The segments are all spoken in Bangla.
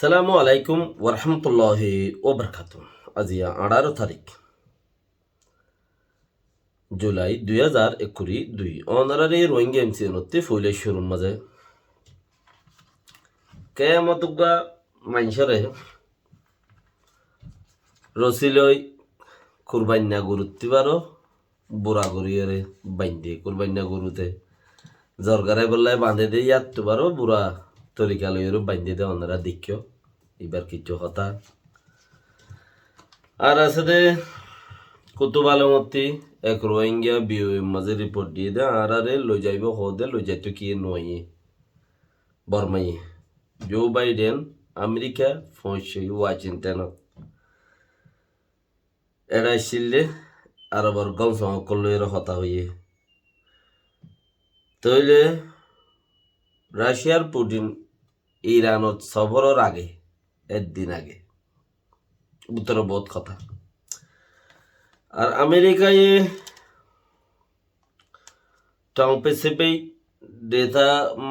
সালামু আলাইকুম ওরহামতুল্লাহি ওবরকাত। আজিয়া 18 তারিখ জুলাই 2022 অনারারি রোহিঙ্গা এমসিএনতে ফুলে শুরুর মাঝে কেয়ামতুগা মাইনসরে রসিলই কুরবান্না গুরুত্তিবারও বুড়া গরিয়ারে বাইন্দে কুরবান্না গুরুতে জরগারে বললাই বাঁধে দিয়ে ইয়াত্তুবারও বুড়া তরিকা লইয়েরও বাইন্দে দে ওনারা দেখিও এবার কিছু হতা আর আছে দে কুতুব আলমতি এক রোহিঙ্গা বিও মাঝে রিপোর্ট দিয়ে দে আর আরে লই যাইব হদে লই যাইতো কি নয় বর্মাই জো বাইডেন আমেরিকা ফৌঁছে ওয়াশিংটন এরা আসলে আরবার গম সকলের হতা হইয়ে তইলে রাশিয়ার পুটিন ইরানত সফরের আগে একদিন আগে উত্তর বহুত কথা আর আমেরিকায় ট্রাম্পে চেপেই ডেটা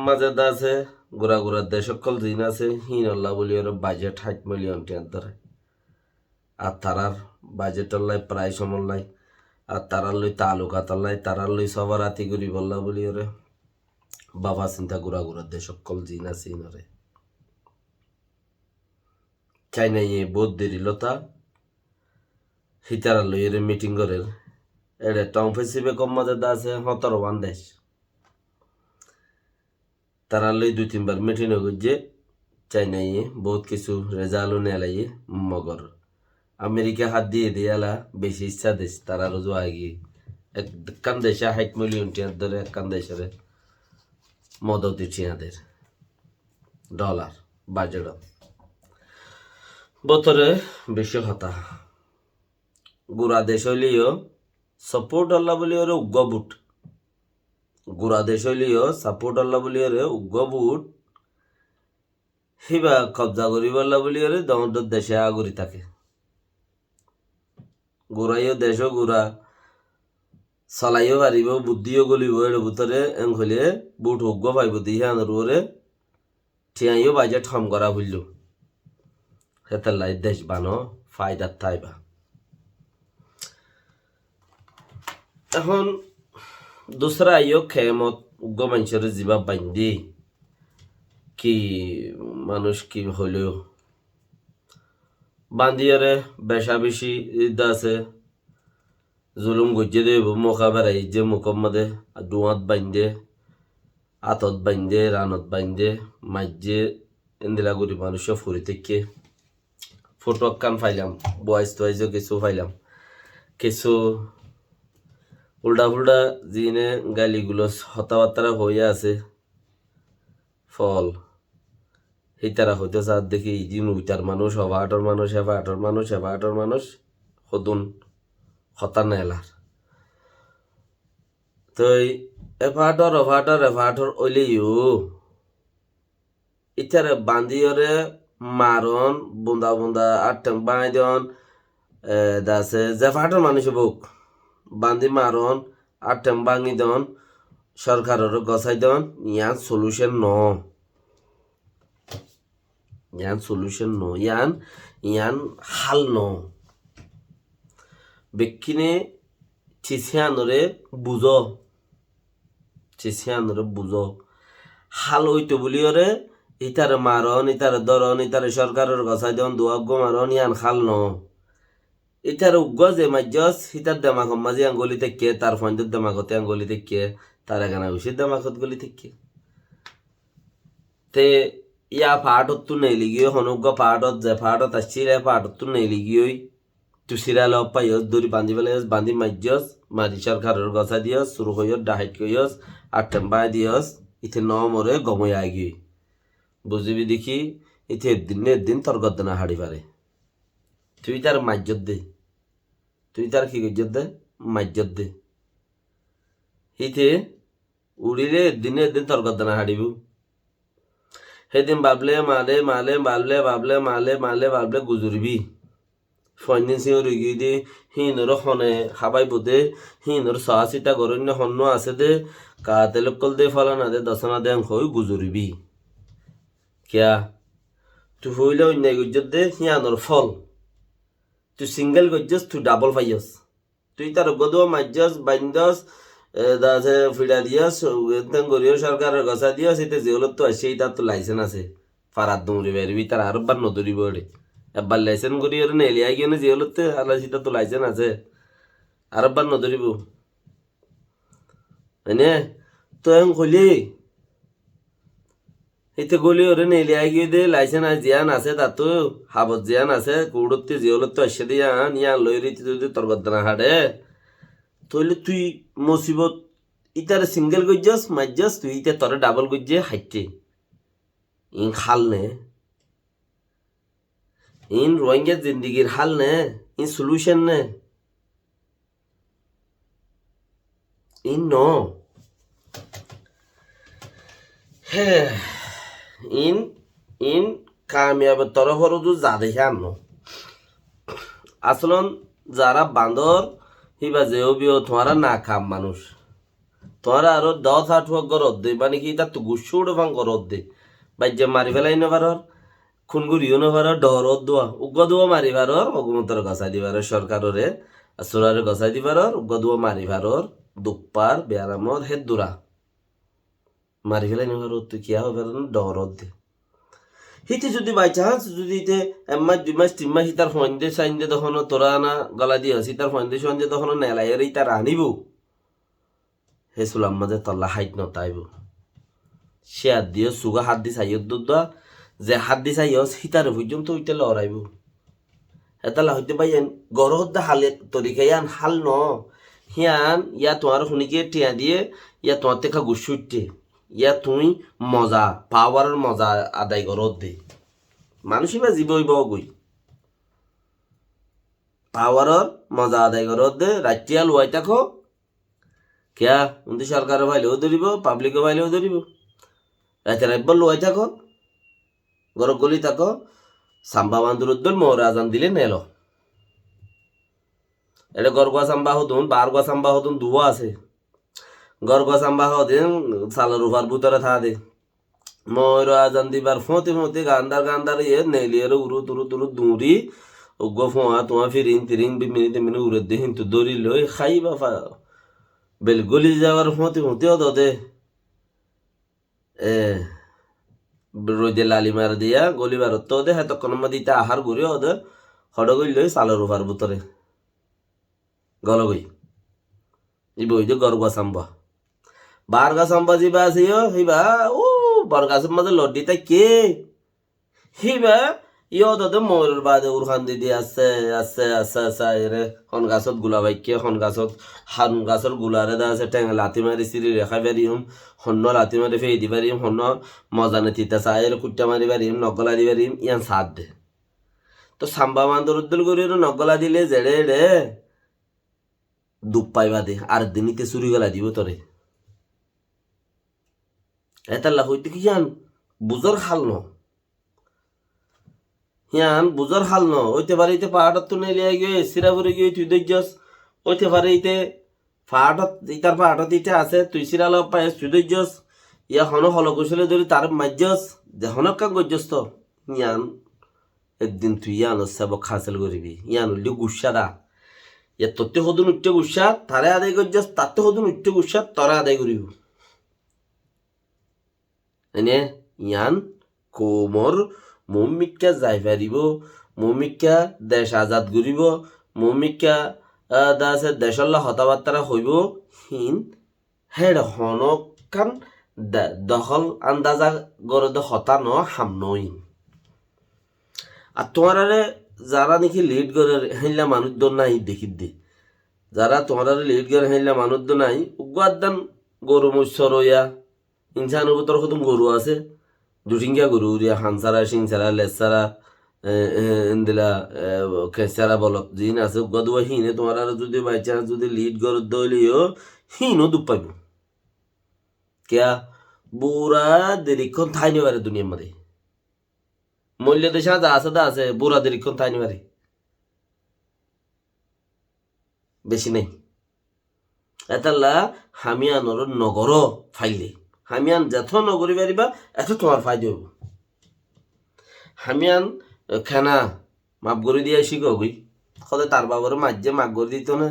মাঝে আছে গোড়া গোড়া দেশ সকল দিন আছে হিনল্লা বলি ওর বাজেট 60 মিলিয়ন টাকার ধরে আর তারার বাজেটের লাই প্রায় সমল্লাই আর তারার লই তালুকাতার লাই তারার লই সবার আতি করি বললা বলি ওরে বাবা চিন্তা গোড়া গোড়া দেশ সকল জিন আছে ইনরে চাইনা ইয়ে বহুত দেরি লতা হিতারা লই এর মিটিং করের এডে ট্রাম্পে চেপে কম মাঝে আছে 17 দেশ তারা লই 2-3 বার মিটিং হয়ে চাইনাই বহুত কিছু রেজাল্ট নেলাইয়ে মগর আমেরিকা হাত দিয়ে দিয়ালা বেশি ইচ্ছা দেশ তারা রোজু আগে একখান দেশে 60 মিলিয়ন টিয়ার ধরে একখান দেশের মদত টিয়াদের ডলার বাজেট বছরে বেশি হতা গুড়া দেশ হইলেও সাপোর্ট আল্লাহ বলি ওরে উগ্গবুট গুড়া দেশ হইলেও সাপোর্ট আল্লাহ বলি ওরে উগ্গবুট হিবা কবজা করি বললা বলি ওরে দমদর দেশে আগরি থাকে গুড়াইও দেশ গুড়া চলাইও পারিব বুদ্ধিও গলিব এর ভিতরে এং হলে বুট উগ্গ পাইব দিয়ে আনর ওরে ঠিয়াইও বাজেট কম করা হইল হেতার লাই দেশ বানো ফায়দার থাইবা এখন দুসরা আইও খেমত উগ্র মানুষের জীবা বাইন্দি কি মানুষ কি হইলেও বান্দিয়ারে বেশা বেশি আছে জুলুম গজ্জে দেব মোকা বেড়াই যে মুখর মধ্যে ডুয়াত বাইন্দে আতত বাইন্দে রানত বাইন্দে মাইজে ইন্দিলাগুড়ি মানুষও ফুরি থেকে ফটো কান ফাইলাম বয়স টয়েসও কিছু ফাইলাম কিছু উল্টা ফুল্টা জিনে গালিগুলো হতাবার্তারা হয়ে আছে ফল হিতারা হইতে চার দেখি ইজি উইটার মানুষ হবাহাটর মানুষ হেবাহাটর মানুষ হেবাহাটর মানুষ হতুন হতা নেলার তো এভাটর এভাটর ওইলেও ইটারে বান্দিয়রে মারন বুন্দা বুন্দা আটটাং বাঁই দন দাসে জেফাটর মানুষ বুক বান্দি মারন আটটাং বাঙি দন সরকারের গছাই দন ইয়ান সলিউশন ইয়ান ইয়ান হাল বেকিনে চিছিয়ানরে বুঝো হাল হইতো বলি ওরে ইতারে মারন ইতারে দরন ইতারে সরকারের গছাই দন দুয়াগ্য মারন ইয়ান হাল ইতারে উগ্গ যে মাজ্জস হিতার দেমাক মাঝে আঙ্গলি থেকে তার ফন্দের দেমাকতে আঙ্গলি থেকে তার এখানে উচিত দেমাকত গলি থেকে তে ইয়া পাহাড়ত নেই লিগিয়ে হনুগ্গ পাহাড়ত যে পাহাড়ত আসছিল পাহাড়ত নেই লিগিয়ে তু সিরাল পাইয়স দড়ি বান্ধি পেলাইস বান্ধি মাজ্জস মারি সরকারের গছা দিয়স শুরু হইয়স ডাহাইট কইয়স আটটাম বাই দিয়স ইথে ন মরে গমই আগি বুঝবি দেখি ইথে একদিন তোর গদ্দনা হাড়ি পারে তুই তার মাজ্জত দে তুই তার কি গজ্জত দে মাজ্জত দে ইথে উড়িলে একদিন তোর গদ্দনা হাড়িব সেদিন বাবলে মালে গুজুরবি ফয়নিন সিং রুগী দি হিনর হনে খাবাই বুদে হিনর সাহা চিতা গরন্য হন্য আছে দে কা তেলকল দে ফলানা দে দশনা দে হই গুজুরবি কিয়া তুই হইলে অন্যায় গজ্জত দে হিয়ানোর ফল তুই সিঙ্গেল গজ্জস তুই ডাবল পাইয়স তুই তার গদুয়া মাইজস বাইন্দস দাসে ফিডা দিয়স গরিয় সরকারের গছা দিয়স এতে যেগুলো তো সেই তার তো লাইসেন্স আছে ফারাত দৌড়ে বেরবি তার আরবার নদরিব ওরে একবার লাইসেন্স করি ওরে নেলিয়া গিয়ে যেগুলো তো আল্লাহ সেটা তো লাইসেন্স আছে আরবার নদরিব হয়নে তো এখন কইলি এতে গলি ওরে নেলিয়া গিয়ে দে লাইসেন্স আর জিয়ান আছে তা তো হাবত জিয়ান আছে কৌড়তে যেগুলো তো আসে দিয়া নিয়া লই রীতি যদি তোর গদ্দানা হাড়ে তাহলে তুই মুসিবত ইতারে সিঙ্গেল গজ্জাস মাইজাস তুই ইতে তোরে ডাবল গজ্জে হাইটে ইন হাল নে ইন রোহিঙ্গা জিন্দিগির হাল নে ইন সলিউশন নে ইন ন হ্যাঁ ইন ইন কামিয়াব তরফর যা দেখে আন আসলন যারা বান্দর হিবা যেও বিও তোমারা না খাম মানুষ তোমারা আরো 10-8 গরত দে মানে কি তার তো গুসু উঠে ভাঙ গরত দে বাইজে মারি ফেলাই নেবার খুন গুড়িও নেবার ডরত দোয়া উগ্র দোয়া মারি ভারর অগুমতর গছাই দিবার সরকাররে আসুরারে গছাই দিবার উগ্র দোয়া মারি ভারর দুপার বেয়ারামত হে দুরা মারি ফেলাই নেবার তুই কিয়া হবে ডরত দে হিতে যদি বাই চান্স যদি ইতে 1 মাস 2 মাস 3 মাস তার ফন্দে সাইন্দে তখন তোরা না গলা দিয়ে হসি তার ফন্দে সন্দে তখন নেলাইয়ের তার আনিব হে সুলাম মাঝে তল্লা হাইট নতাইব সে হাত দিয়ে সুগা হাত দি চাইয় দুধা যে হাত দি চাইয় সীতারে পর্যন্ত ওইটা লড়াইব এতালা হইতে পাইয়েন গরহত দা হালে তরিকায়ান হাল ন হিয়ান ইয়া তোমার শুনিকে টিয়া দিয়ে ইয়া তোমার থেকে গুসু উঠতে ইয়া তুই মজা পাওয়ারের মজা আদায় করত দে মানুষই বা জীব হইব গই পাওয়ারের মজা আদায় করত দে রাত্রিয়া লুয়াই থাকো কিয়া উন্দি সরকারের ভাইলেও ধরিব পাবলিকের ভাইলেও ধরিব রাতে রাইবার লুয়াই থাকো গরব গলি থাকো সাম্বা বান্ধুর উদ্দল মোহর আজান দিলে নেল এটা গরগুয়া সাম্বা হতুন বারগুয়া সাম্বা হতুন দুয়া আছে গরগুয়া সাম্বা হদিন সালার উভার ভিতরে থা দে ময়ূর আজান দিবার ফোঁতে ফোঁতে গান্দার ইয়ে নেলিয়ের উরু তুরু তুরু দৌড়ি উগ্র ফোঁয়া তোমা ফিরিং তিরিং মিনিটে মিনিট উড়ে দে হিন্তু দৌড়ি লই খাই বা বেল গলি যাওয়ার ফোঁতে ফোঁতে দে এ রোদে লালি মার দিয়া গলিবার তো দে হ্যাঁ তখন দিতে আহার ঘুরে ওদের হড গই লই সালার উভার ভিতরে গল গই ই বই যে গরগুয়া সাম্বা বারগা সাম্বা যিবা আছে হিবা ও বরগাছের মাঝে লড্ডি তাই কে হিবা ইয় দাদা ময়ূরের বাদে উরখান দিদি আছে আছে আছে আছে রে হন গাছত গুলা বাইকে হন গাছত হান গাছর গুলারে দা আছে টেঙা লাতি মারি সিরি রেখা পারিম হন্ন লাতি মারি ফেই দি পারিম হন্ন মজানে তিতা চায়ের কুট্টা মারি পারিম নগলা দি পারিম ইয়ান সাথ দে তো সাম্বা মান্দর উদ্দল করি নগলা দিলে জেড়ে রে দুপ পাইবা দে আর দিনিতে চুরি গলা দিব তোরে এতাল্লা হইতে কি জান বুজর হাল ন হিয়ান বুজর হাল ন ওইতে পারে ইতে পাহাড়ত তো নেলিয়া গিয়ে সিরাপুরে গিয়ে তুই দৈর্যস ওইতে পারে ইতে পাহাড়ত ইতার পাহাড়ত ইতে আছে তুই সিরাল পাইস তুই দৈর্যস ইয়া হন হল কৌশলে ধরি তার মাজ্যস যে হনক কাম গজ্যস তো ইয়ান একদিন তুই ইয়ান সেবক হাসিল করিবি ইয়ান হইলি গুসা দা ইয়া তোতে হদুন উঠতে গুসা তারে আদায় গজ্যস তাতে হদুন উঠতে গুসা তরা আদায় করিব এনে ইয়ান কোমর মমিকা যাই পারিব মমিকা দেশ আজাদ করিব মমিকা দাসে দেশল্লা হতাবার্তারা হইব হিন হেড হনকান দখল আন্দাজা গরদ হতা ন হাম নইন আর তোমার যারা নাকি লিড করে হেললা মানুষ নাই দেখি দে যারা তোমার লিড করে হেললা মানুষ নাই উগাদান গরু মৎস্য রইয়া ইনসানের ভিতর কত গরু আছে দুটিঙ্গা গরু উড়িয়া হানসারা সিংসারা লেসারা দিলা খেসারা বলত জিন আছে গদুয়া হিনে তোমার আর যদি বাই চান্স যদি লিড গরু দইলিও হিনও দুপ পাইব কেয়া বুড়া দেরিক্ষণ থাই নিবারে দুনিয়ার মধ্যে মূল্য দেশা যা আছে তা আছে বুড়া দেরিক্ষণ থাই নিবারে বেশি নেই এতাল্লা হামিয়ানোর নগর ফাইলে হামিয়ান যত নগরী পারিবা এত তোমার ফায়দা হইব হামিয়ান খানা মাপ করে দিয়ে আসি গই সদে তার বাবার মাঝে মাগ করে দিত না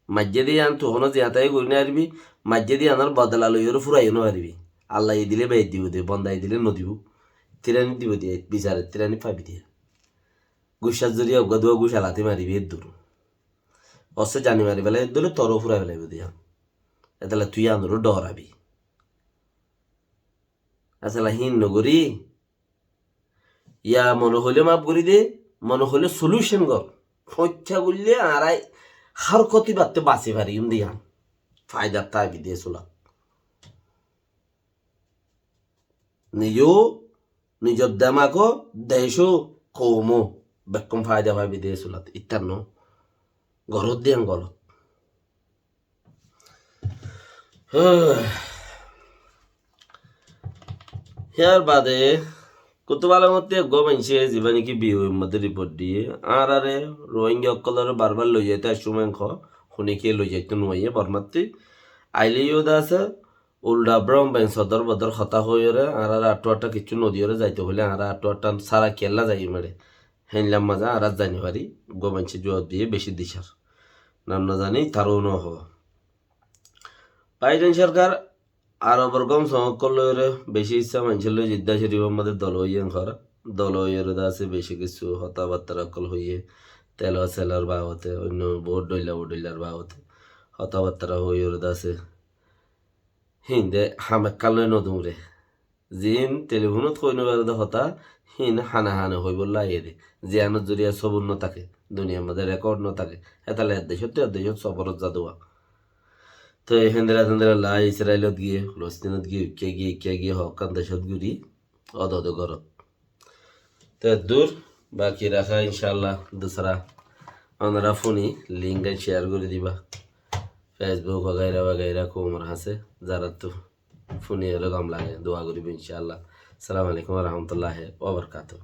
মাঝে দিয়ে আন তখনও জিয়াতাই করি না পারবি মাঝে দিয়ে আনার বদলা লইয়েরও ফুরাইও না পারবি আল্লাহ দিলে বেদ দিব দে বন্দাই দিলে নদীব তিরানি দিব দিয়ে বিচারে তিরানি পাবি দিয়ে গুসার জড়িয়ে অজ্ঞা দুয়া গুস আলাতে মারিবি এর দূর অসে জানি মারি বেলা এর দূরে তরও ফুরা ফেলাইব দিয়া এতলা তুই আনরও ডরাবি আসলে হিন নগরী ইয়া মনে হইলে মাপ করি দে মনে হইলে সলিউশন কর হত্যা করলে আড়াই হার ক্ষতি বাড়তে বাঁচে পারি দিয়ান ফায়দার তাই দিয়ে চলা নিজেও নিজের দেমাকো দেশও কমো বেকম ফায়দা পাবি দিয়ে চলাত ইত্যান্ন ঘরত দিয়ান গলত ইয়ার বাদে কুতুবালার মধ্যে গমাইছে যিবা নাকি বিহুর মধ্যে রিপোর্ট দিয়ে আর আরে রোহিঙ্গা অকলর বারবার লই যাইতে আসুমেন শুনি খেয়ে লই যাইতে নুয়ে বরমাত্রি আইলেও দা আছে উল্টা ব্রহ্ম বেন সদর বদর হতা হয়ে আর আটা কিছু নদীরে যাইতে হলে আর আটা সারা কেল্লা যাই মেরে হেনলাম মাজা আর জানি পারি গমাইছে জোয়ার দিয়ে বেশি দিশার নাম না জানি তারও ন হওয়া বাইডেন সরকার আরবর কম সমকলরে বেশি ইচ্ছা মানুষের জিদ্দা শরীফের মধ্যে দল হইয়েন করা দল হইয়ের আছে বেশি কিছু হতাবার্তার অকল হইয়ে তেল সেলার বাবতে অন্য বোট ডইলার বাবতে হতাবার্তারা হইয়ের আছে হিন্দে হামেকালয় নদুমরে জিন টেলিফোনত কইন বেড়ে হতা হিন হানা হানে হই বললা এ দে জিয়ানোর জরিয়া সবুর ন থাকে দুনিয়ার মধ্যে রেকর্ড ন থাকে এতালে দেশত সবরত যাদুয়া তো হেন্দ্রা তেন্দ্রা লাই ইসরায়েলত গিয়ে ফলস্তিনত গিয়ে উইকে গিয়ে হকান দেশত ঘুরি অদ ঘরত তো দূর বাকি রাখা ইনশাল্লাহ দুসরা ওনারা ফোনই লিঙ্ক শেয়ার করে দিবা ফেসবুক वगैरह কোমর হাসে যারা তো ফোনে এরকম লাগে দোয়া করিব ইনশাল্লাহ আসসালামু আলাইকুম ওয়া রাহমাতুল্লাহি ওয়া বারাকাতুহু